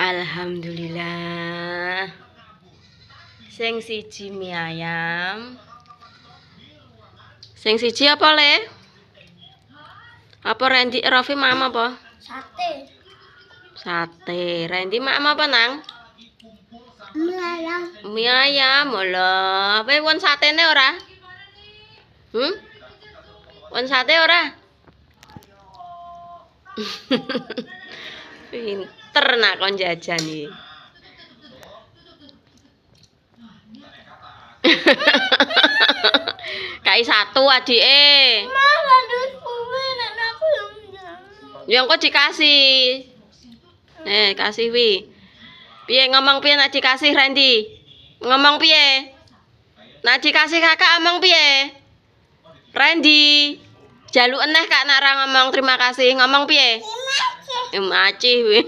Alhamdulillah. Sing siji mie ayam. Sing siji apa, Le? Apa Randy Rofi mama apa? Sate. Sate. Randy mama apa, Nang? Mie ayam. Mie ayam, lho. Kowe won satene ora? Won sate ora? Pinter nak kon jajan iki. Kai satu adike. Malah duit kuwi nek aku yang njaluk. Ya engko dikasih. Kasih wi. Piye ngomong piye nek dikasih Randy? Ngomong piye? Nek dikasih kakak ngomong piye? Randy. Jaluk eneh kak nak ra ngomong terima kasih. Ngomong piye? Terima kasih. Macih wi.